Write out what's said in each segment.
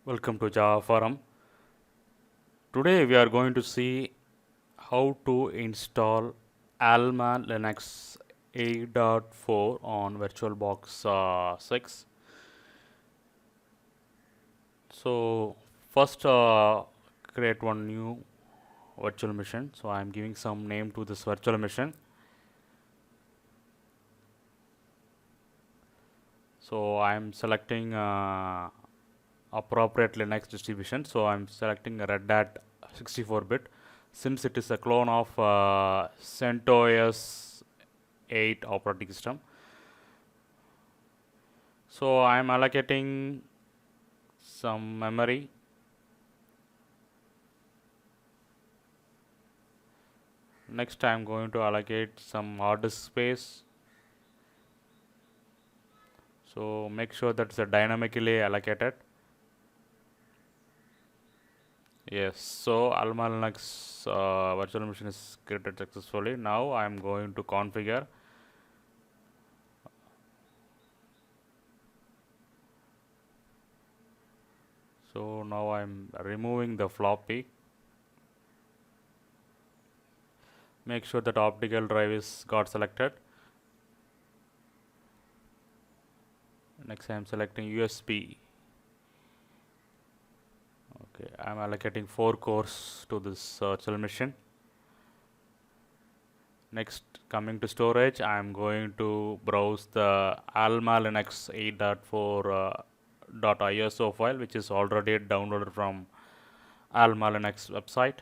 Welcome to Java Forum. Today we are going to see how to install AlmaLinux 8.4 on VirtualBox 6. So first create one new virtual machine. So I am giving some name to this virtual machine. So I am selecting appropriate Linux distribution. So I'm selecting a Red Hat 64-bit since it is a clone of CentOS 8 operating system. So I'm allocating some memory. Next I'm going to allocate some hard disk space. So make sure that it's dynamically allocated. Yes, so AlmaLinux virtual machine is created successfully. Now I'm going to configure. So now I'm removing the floppy. Make sure that optical drive is got selected. Next I am selecting USB. Okay, I am allocating 4 cores to this virtual machine. Next, coming to storage, I am going to browse the AlmaLinux 8.4 .iso file, which is already downloaded from AlmaLinux website.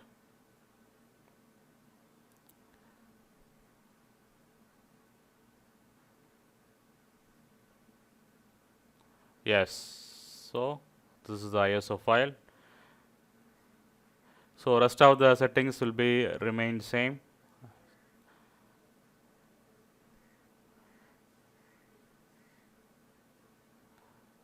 Yes, so this is the ISO file. So rest of the settings will be remain same.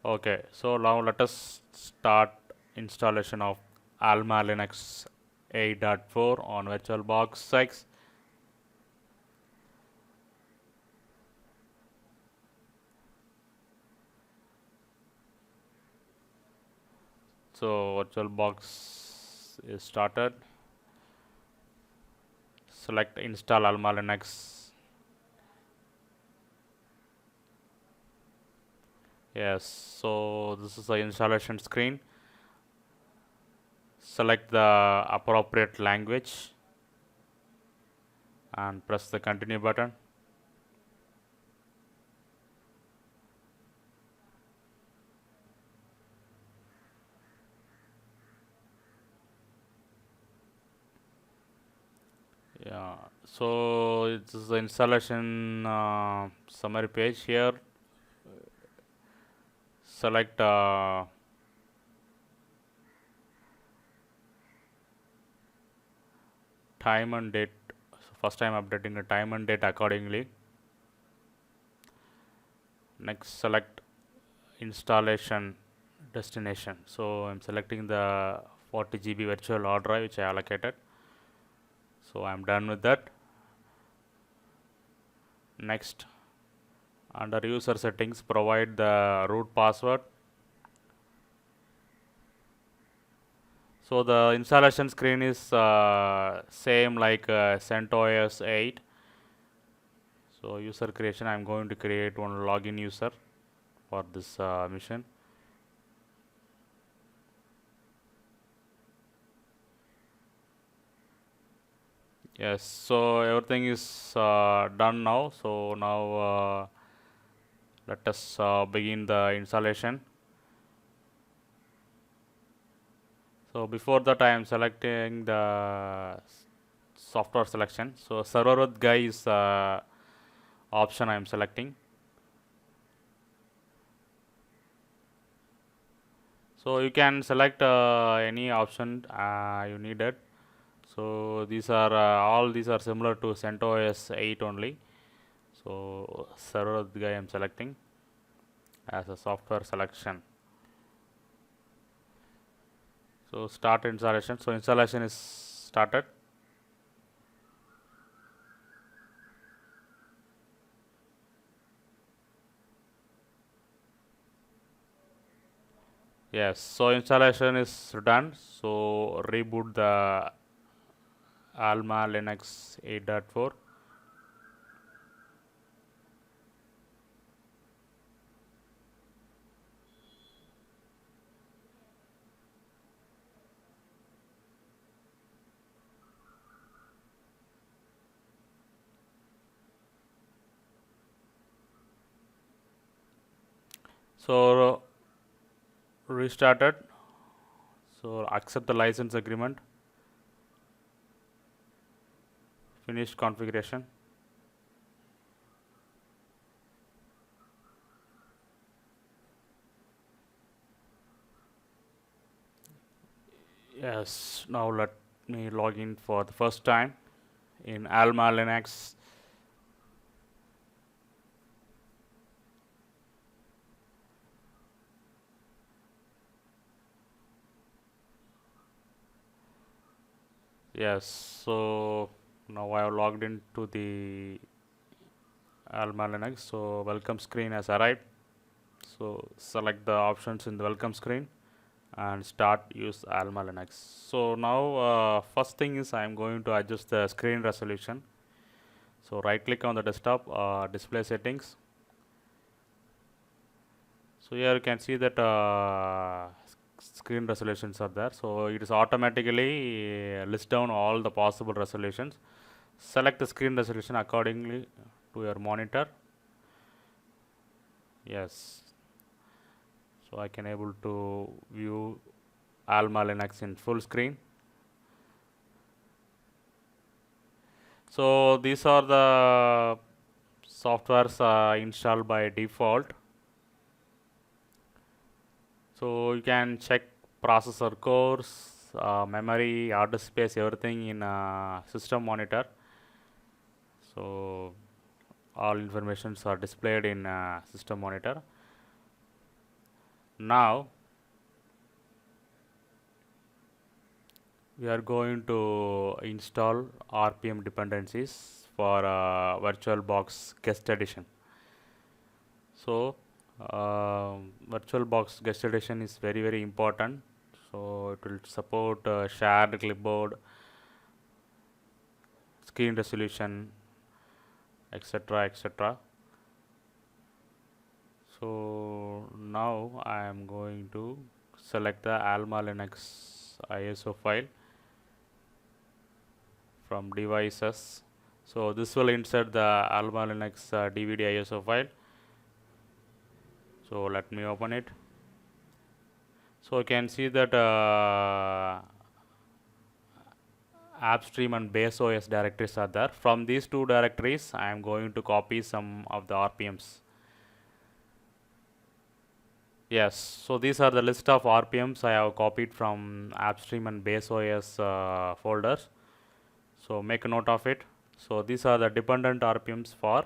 Okay, so now let us start installation of AlmaLinux 8.4 on VirtualBox 6. So VirtualBox is started. Select install AlmaLinux. Yes, so this is the installation screen. Select the appropriate language and press the continue button. Yeah, so this is the installation summary page here. Select time and date. So first time updating the time and date accordingly. Next select installation destination. So I'm selecting the 40 GB virtual hard drive which I allocated. So I'm done with that. Next, under user settings, provide the root password. So the installation screen is same like CentOS 8. So user creation, I'm going to create one login user for this mission. Yes, so everything is done now. So now let us begin the installation. So before that I am selecting the software selection. So server with guy is option I am selecting. So you can select any option you needed. So these are all these are similar to CentOS 8 only. So server with guy I am selecting as a software selection. So start installation. So installation is started. Yes, so installation is done. So reboot the AlmaLinux 8.4. So restarted. So accept the license agreement. Finished configuration. Yes, now let me log in for the first time in Alma Linux. Yes, so now I have logged into the Alma Linux. So welcome screen has arrived. So select the options in the welcome screen and start use Alma Linux. So now first thing is I am going to adjust the screen resolution. So right click on the desktop, display settings. So here you can see that screen resolutions are there. So it is automatically list down all the possible resolutions. Select the screen resolution accordingly to your monitor. Yes. So I can able to view Alma Linux in full screen. So these are the softwares installed by default. So you can check processor cores, memory, hard disk space, everything in system monitor. So all informations are displayed in system monitor. Now we are going to install RPM dependencies for VirtualBox Guest Addition. So VirtualBox Guest Addition is very important. So it will support shared clipboard, screen resolution, etc. So now I am going to select the AlmaLinux ISO file from devices. So this will insert the AlmaLinux DVD ISO file. So let me open it. So you can see that AppStream and base OS directories are there. From these two directories, I am going to copy some of the RPMs. Yes, so these are the list of RPMs I have copied from AppStream and base OS folders. So make a note of it. So these are the dependent RPMs for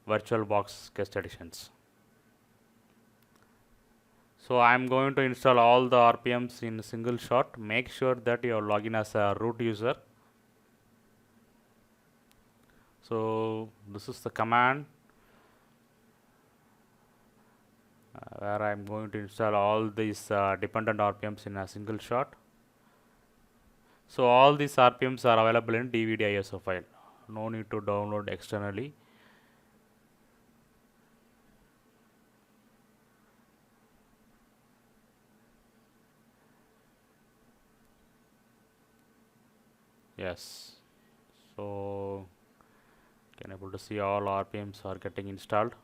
VirtualBox Guest Additions. So I am going to install all the RPMs in a single shot. Make sure that you are logging as a root user. So this is the command where I am going to install all these dependent RPMs in a single shot. So all these RPMs are available in DVD ISO file. No need to download externally. Yes. So can able to see all RPMs are getting installed.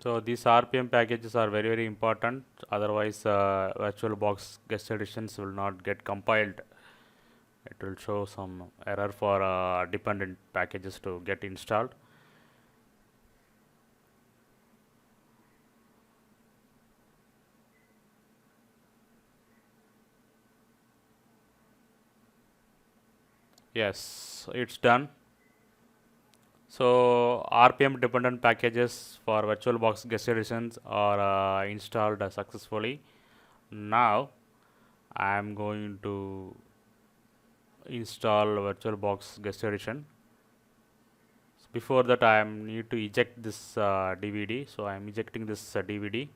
So these RPM packages are very important. Otherwise, VirtualBox Guest Additions will not get compiled. It will show some error for dependent packages to get installed. Yes, it's done. So RPM dependent packages for VirtualBox Guest Additions are installed successfully. Now I am going to install VirtualBox Guest Addition. before that I need to eject this DVD. So I am ejecting this DVD.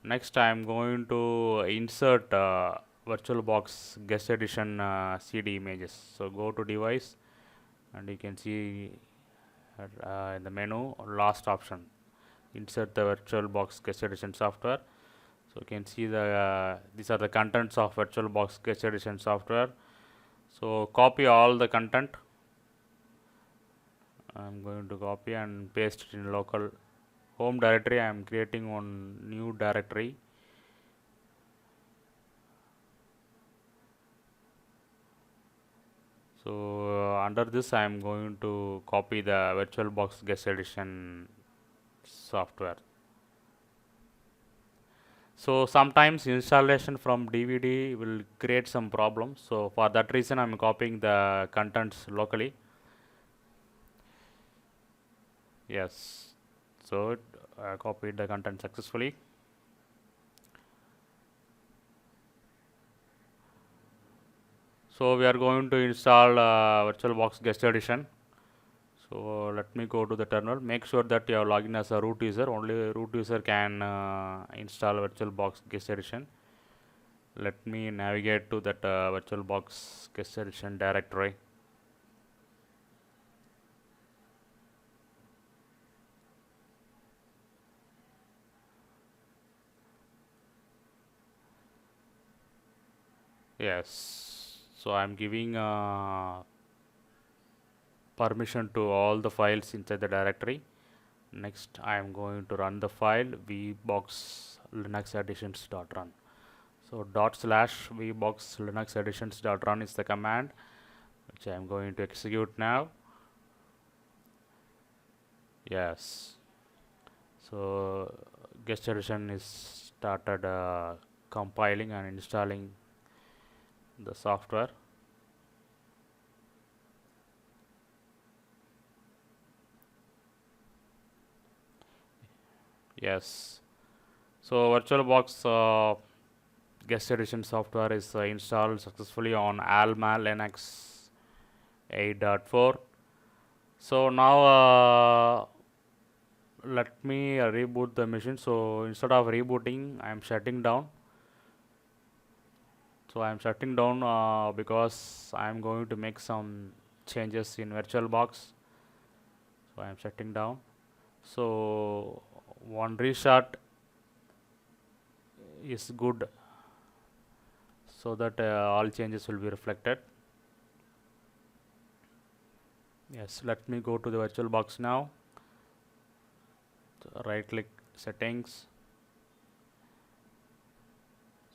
Next I am going to insert VirtualBox Guest Addition CD images. So go to device, and you can see in the menu last option, insert the VirtualBox Guest Addition software. So you can see the these are the contents of VirtualBox Guest Addition software. So copy all the content. I am going to copy and paste it in local home directory. I am creating one new directory. So under this I am going to copy the VirtualBox Guest Addition software. So sometimes installation from DVD will create some problems. So for that reason I am copying the contents locally. Yes, so I copied the content successfully. So we are going to install VirtualBox Guest Addition. So let me go to the terminal. Make sure that you are logged in as a root user. Only root user can install VirtualBox Guest Addition. Let me navigate to that VirtualBox Guest Addition directory. Yes, so I am giving permission to all the files inside the directory. Next, I am going to run the file VBoxLinuxAdditions.run. So /VBoxLinuxAdditions.run is the command which I am going to execute now. Yes. So Guest Addition is started compiling and installing the software. Yes. So VirtualBox Guest Addition software is installed successfully on AlmaLinux 8.4. So now let me reboot the machine. So instead of rebooting, I am shutting down. So I am shutting down because I am going to make some changes in VirtualBox. So I am shutting down. So one restart is good, so that all changes will be reflected. Yes, let me go to the VirtualBox now. So right click settings.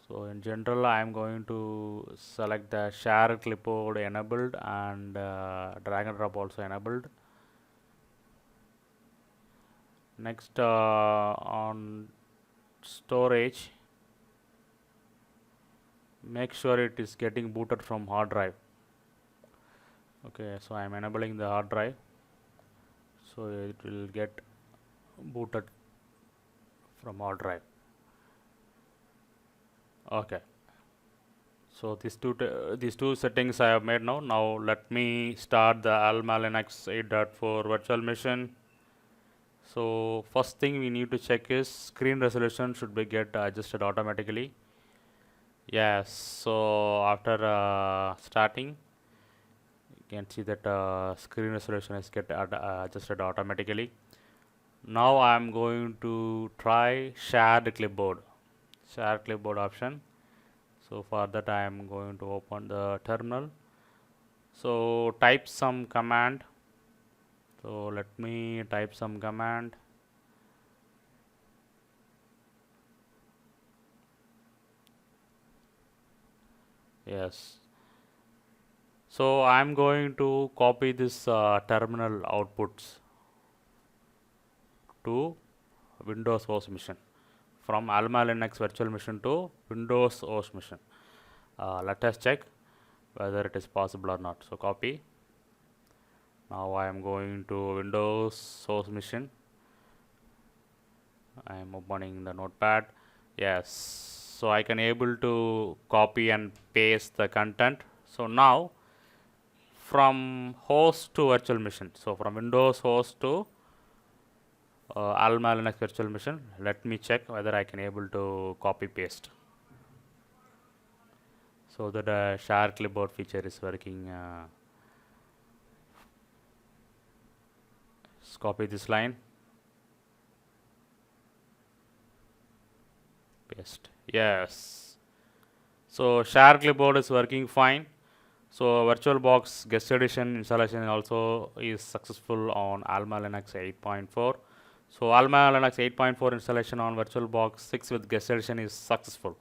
So in general I am going to select the Shared Clipboard enabled and drag and drop also enabled. Next on storage, make sure it is getting booted from hard drive. Okay, so I am enabling the hard drive, so it will get booted from hard drive. Okay, so these two settings I have made now. Now let me start the AlmaLinux 8.4 virtual machine. So first thing we need to check is screen resolution should be get adjusted automatically. Yes, so after starting, you can see that screen resolution is get adjusted automatically. Now I am going to try shared clipboard option. So for that I am going to open the terminal. So type some command. So let me type some command. Yes. So I am going to copy this terminal outputs to Windows host machine, from AlmaLinux virtual machine to Windows host machine. Let us check whether it is possible or not. So copy. Now I am going to Windows source machine. I am opening the notepad. Yes, so I can able to copy and paste the content. So now from host to virtual machine. So from Windows host to AlmaLinux virtual machine. Let me check whether I can able to copy paste. So that Shared Clipboard feature is working. Let's copy this line. Paste. Yes. So Shared Clipboard is working fine. So VirtualBox Guest Addition installation also is successful on AlmaLinux 8.4. So AlmaLinux 8.4 installation on VirtualBox 6 with Guest Addition is successful.